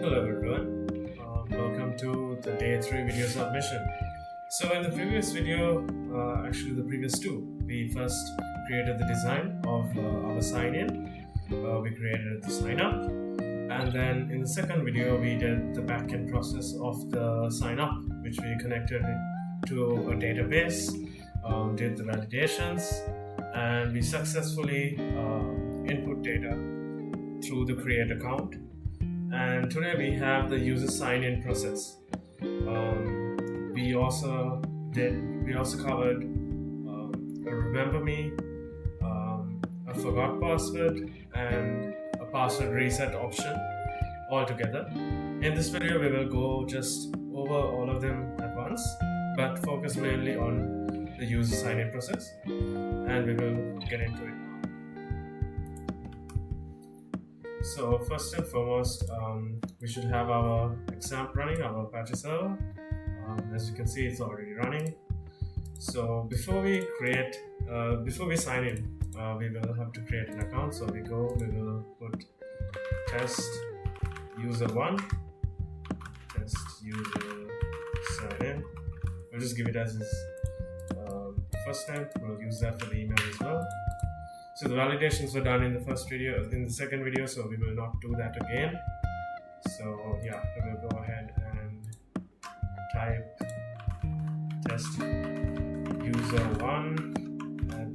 Hello everyone, welcome to the day 3 video submission. So in the previous video, actually the previous two, we first created the design of our sign-in, we created the sign-up, and then in the second video we did the back-end process of the sign-up, which we connected to a database, did the validations, and we successfully input data through the create account. And today we have the user sign-in process. We also covered a remember me, a forgot password, and a password reset option all together. In this video we will go just over all of them at once, but focus mainly on the user sign-in process, and we will get into it. So first and foremost, we should have our XAMPP running, our Apache server. As you can see, it's already running. So before we sign in, we will have to create an account. So we will put test user 1, test user sign in. We'll just give it as his first name. We'll use that for the email as well. So the validations were done in the second video, so we will not do that again. So yeah, we will go ahead and type test user1 at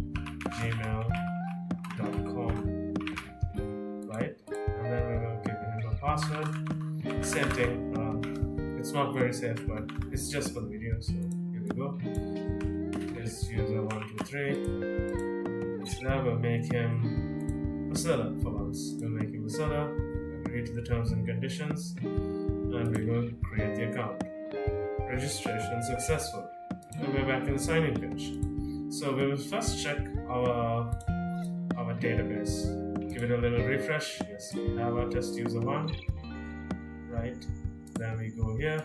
gmail.com, right? And then we will give him a password. Same thing. It's not very safe, but it's just for the video. So here we go. Test user123. So now we'll make him a seller for once. We'll make him a seller, agree to the terms and conditions, and we will create the account. Registration successful. And we're back in the sign-in page. So we will first check our database. Give it a little refresh. Yes, we have our test user 1. Right. Then we go here.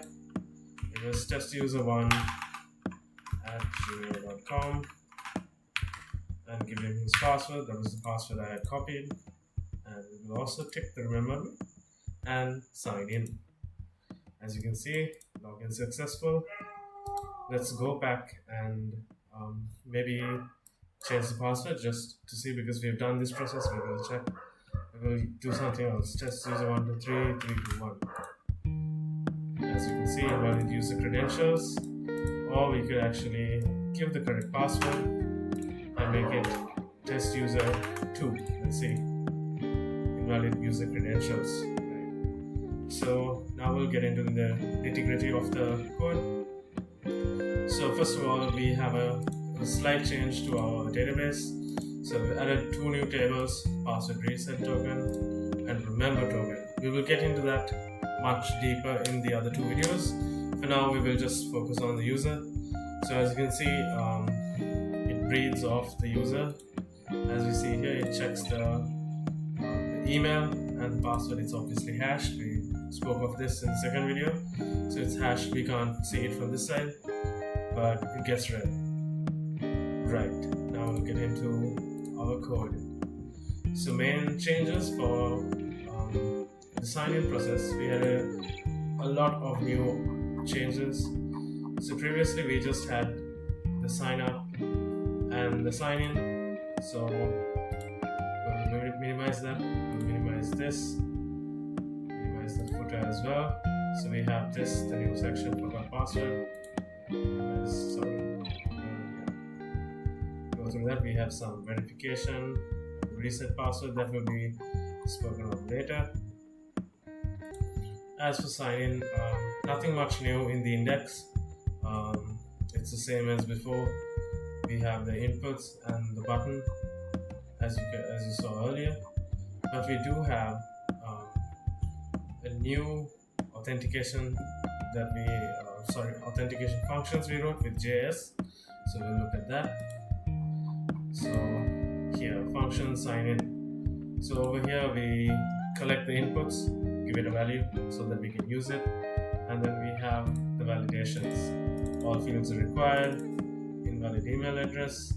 It was test user 1 at gmail.com. And give him his password. That was the password I had copied. And we will also tick the remember me and sign in. As you can see, login successful. Let's go back and maybe change the password just to see, because we've done this process. We will check. We will do something else. Test user 123 321. As you can see, invalid user credentials. Or we could actually give the correct password and make it test user 2. Let's see, invalid user credentials. Right. So now we'll get into the nitty-gritty of the code. So first of all, we have a slight change to our database. So we added 2 new tables: password reset token and remember token. We will get into that much deeper in the other 2 videos. For now, we will just focus on the user. So as you can see, reads off the user. As you see here, it checks the email and the password. It's obviously hashed. We spoke of this in the second video. So it's hashed. We can't see it from this side, but it gets read. Right, now we'll get into our code. So main changes for the sign-in process. We had a lot of new changes. So previously we just had the sign-up and the sign-in. So we'll minimize that. We'll minimize this. Minimize the footer as well. So we have this, the new section, forgot password. Go through that. We have some verification, reset password that will be spoken of later. As for sign-in, nothing much new in the index. It's the same as before. We have the inputs and the button as you saw earlier, but we do have a new authentication authentication functions we wrote with JS. So we'll look at that. So here, function sign in. So over here we collect the inputs, give it a value so that we can use it, and then we have the validations. All fields are required, invalid email address,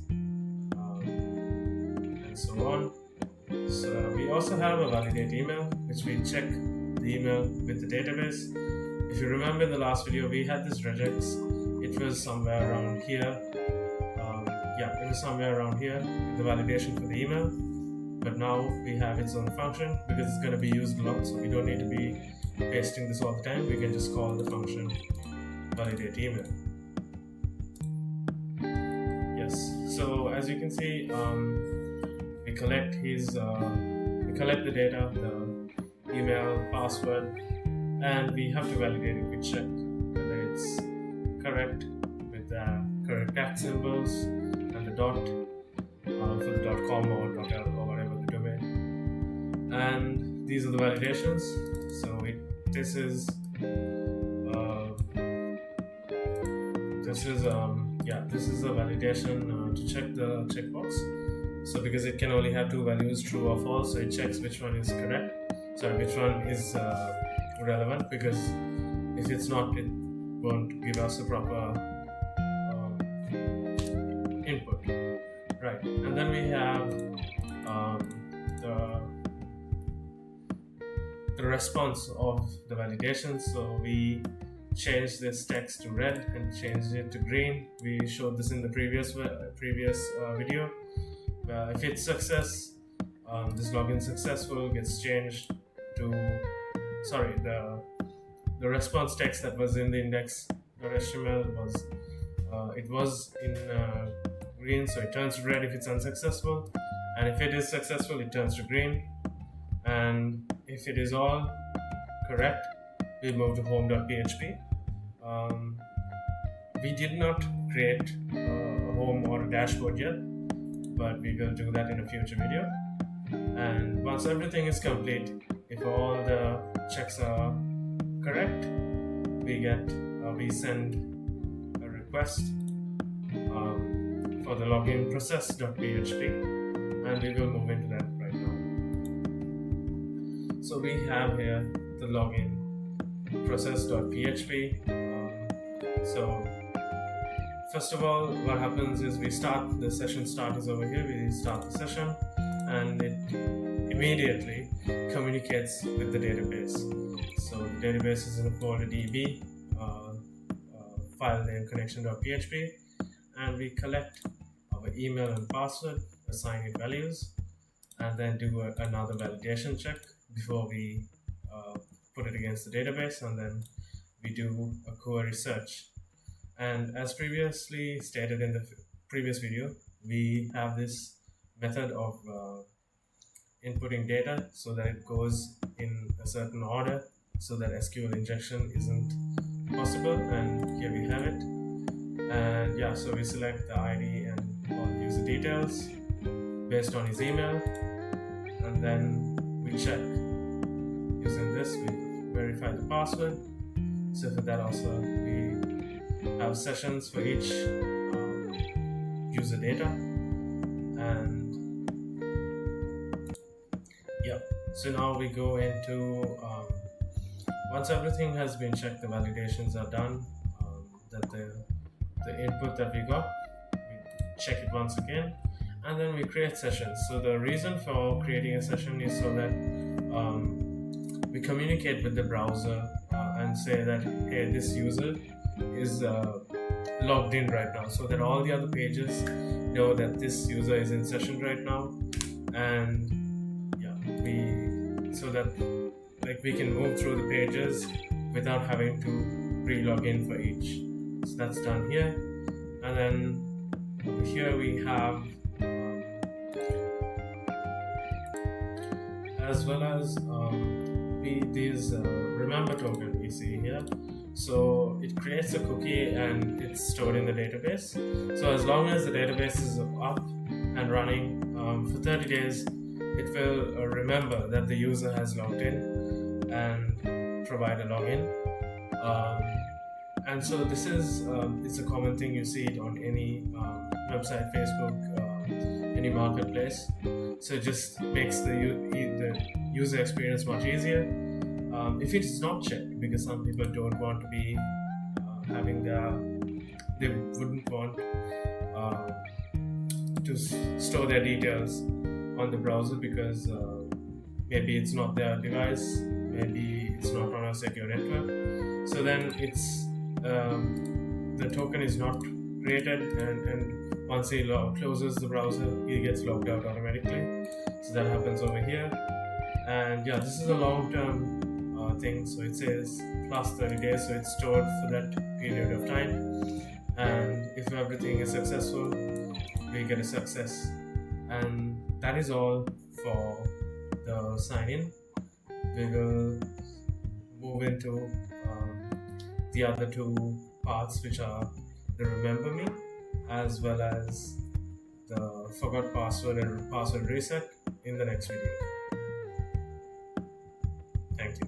and so on. So we also have a validate email, which we check the email with the database. If you remember in the last video, we had this regex. It was somewhere around here. It was somewhere around here, the validation for the email. But now we have its own function because it's going to be used a lot, so we don't need to be pasting this all the time. We can just call the function validate email. Yes, so as you can see, we collect the data, the email, password, and we have to validate it. We check whether it's correct with the correct cat symbols and the dot for the .com or .l or whatever the domain. And these are the validations. So this is a validation to check the checkbox. So because it can only have two values, true or false, so it checks which one is correct. Which one is relevant, because if it's not, it won't give us a proper input. Right, and then we have the response of the validation. So we change this text to red and change it to green. We showed this in the previous video. If it's success, this login successful gets changed to the response text that was in the index.html was in green, so it turns to red if it's unsuccessful, and if it is successful, it turns to green. And if it is all correct, we move to home.php. We did not create a home or a dashboard yet, but we will do that in a future video. And once everything is complete, if all the checks are correct, we send a request for the login process.php, and we will move into that right now. So we have here the login process.php. So first of all, what happens is the session start is over here. We start the session, and it immediately communicates with the database. So the database is in the folder db file name connection.php, and we collect our email and password, assign it values, and then do another validation check before we put it against the database, and then we do a query search. And as previously stated in the previous video, we have this method of inputting data so that it goes in a certain order so that SQL injection isn't possible, and here we have it. And so we select the ID and all the user details based on his email, and then we check using this. We verify the password. So for that also we have sessions for each user data, and so now we go into once everything has been checked, the validations are done, that the input that we got, we check it once again, and then we create sessions. So the reason for creating a session is so that we communicate with the browser and say that, hey, this user is logged in right now, so that all the other pages know that this user is in session right now. And so that we can move through the pages without having to re-log in for each. So that's done here. And then here we have as well as these remember token we see here. So it creates a cookie and it's stored in the database. So as long as the database is up and running for 30 days, it will remember that the user has logged in and provide a login. And so this is it's a common thing. You see it on any website, Facebook, any marketplace. So it just makes the user experience much easier. If it's not checked, because some people don't want to be they wouldn't want to store their details on the browser because maybe it's not their device, maybe it's not on a secure network. So then it's the token is not created, and once he closes the browser, he gets logged out automatically. So that happens over here. And yeah, this is a long-term thing. So it says plus 30 days, so it's stored for that period of time. And if everything is successful, we get a success. And that is all for the sign-in. We will move into the other two parts, which are the remember me as well as the forgot password and password reset in the next video. Thank you.